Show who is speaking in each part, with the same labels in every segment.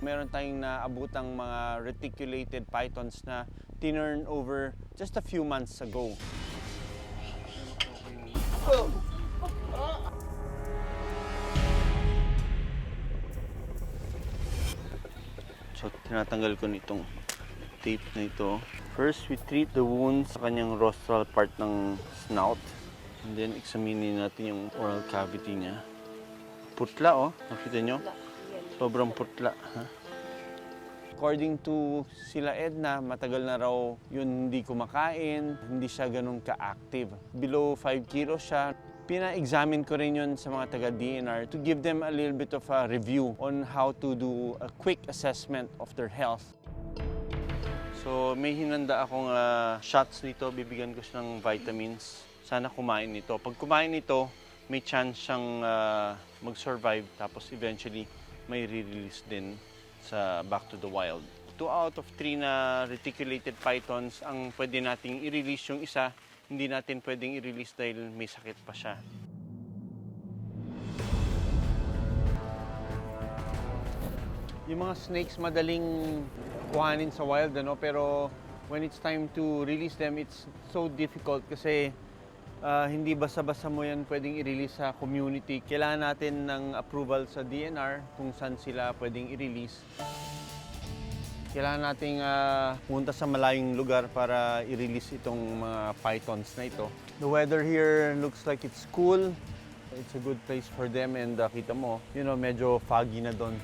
Speaker 1: Meron tayong naabutang mga reticulated pythons na tinurn over just a few months ago. So, tinatanggal ko nitong tape na ito. First, we treat the wounds sa kanyang rostral part ng snout. And then, examine natin yung oral cavity niya. Putla, oh. Nakita nyo? Sobrang putla. Ha? According to sila Edna, matagal na raw yun hindi kumakain, hindi siya ganun ka-active. Below 5 kilos siya. Pina-examine ko rin yun sa mga taga-DNR to give them a little bit of a review on how to do a quick assessment of their health. So may hinanda akong shots nito, bibigyan ko siya ng vitamins. Sana kumain nito. Pag kumain nito, may chance siyang mag-survive tapos eventually may re-release din sa back to the wild. 2 out of 3 na reticulated pythons ang pwede nating i-release. Yung isa, hindi natin pwedeng i-release dahil may sakit pa siya. Yung mga snakes madaling kuhanin sa wild, ano? Pero when it's time to release them, it's so difficult kasi hindi basta-basta mo yan pwedeng i-release sa community. Kailangan natin ng approval sa DNR kung saan sila pwedeng i-release. Kailangan nating punta sa malayong lugar para i-release itong mga pythons na ito. The weather here looks like it's cool. It's a good place for them and kita mo, you know, medyo foggy na doon.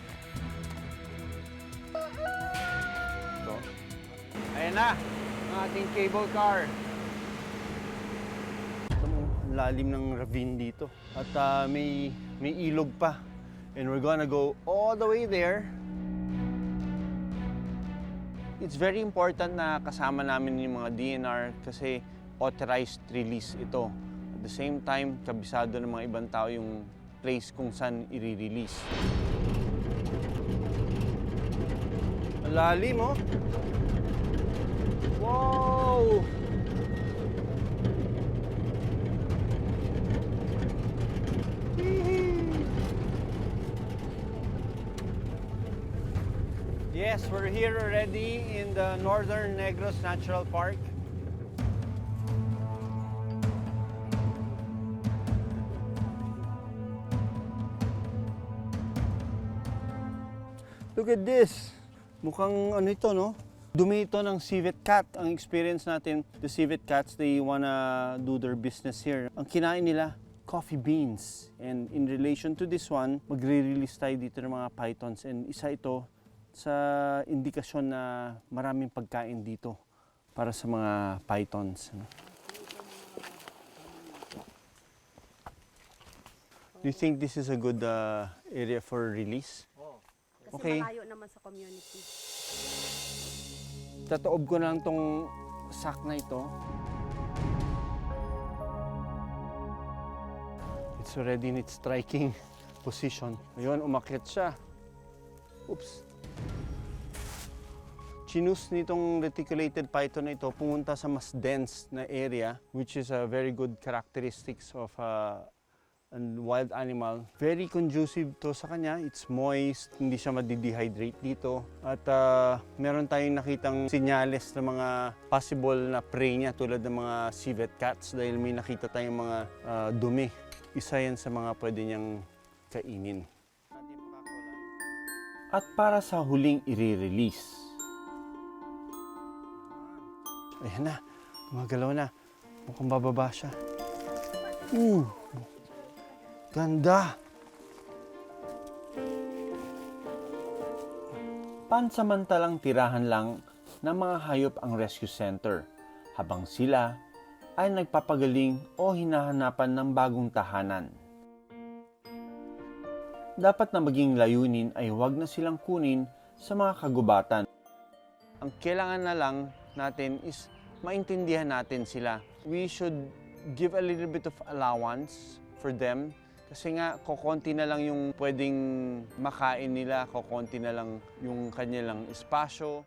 Speaker 1: So, ayan na, ang ating cable car. Lalim ng ravine dito at may ilog pa and we're gonna go all the way there. It's very important na kasama namin yung mga DNR kasi authorized release ito. At the same time, kabisado ng mga ibang tao yung place kung saan i-release. Ang lalim, oh! Wow! Yes, we're here already in the Northern Negros Natural Park. Look at this. Mukhang ano ito, no? Dumi ito ng civet cat. Ang experience natin, the civet cats, they wanna do their business here. Ang kinain nila, coffee beans. And in relation to this one, magre-release tayo dito ng mga pythons. And isa ito sa indikasyon na maraming pagkain dito para sa mga pythons. Do you think this is a good area for release?
Speaker 2: Kasi
Speaker 1: Okay.
Speaker 2: malayo naman sa community.
Speaker 1: Tatoob ko na lang tong sack na ito. It's already in its striking position. Ngayon, umakyat siya. Oops. Chinus nitong reticulated python na ito pumunta sa mas dense na area, which is a very good characteristics of a wild animal. Very conducive to sa kanya. It's moist, hindi siya madi-dehydrate dito. At meron tayong nakitang sinyales ng mga possible na prey niya tulad ng mga civet cats dahil may nakita tayong mga dumi. Isa yan sa mga pwede niyang kainin. At para sa huling i-release, ayan na, gumagalaw na. Mukhang bababa siya. Ganda! Pansamantalang tirahan lang ng mga hayop ang rescue center habang sila ay nagpapagaling o hinahanapan ng bagong tahanan. Dapat na maging layunin ay huwag na silang kunin sa mga kagubatan. Ang kailangan na lang natin is maintindihan natin sila. We should give a little bit of allowance for them kasi nga kokonti na lang yung pwedeng makain nila, kokonti na lang yung kanilang espasyo.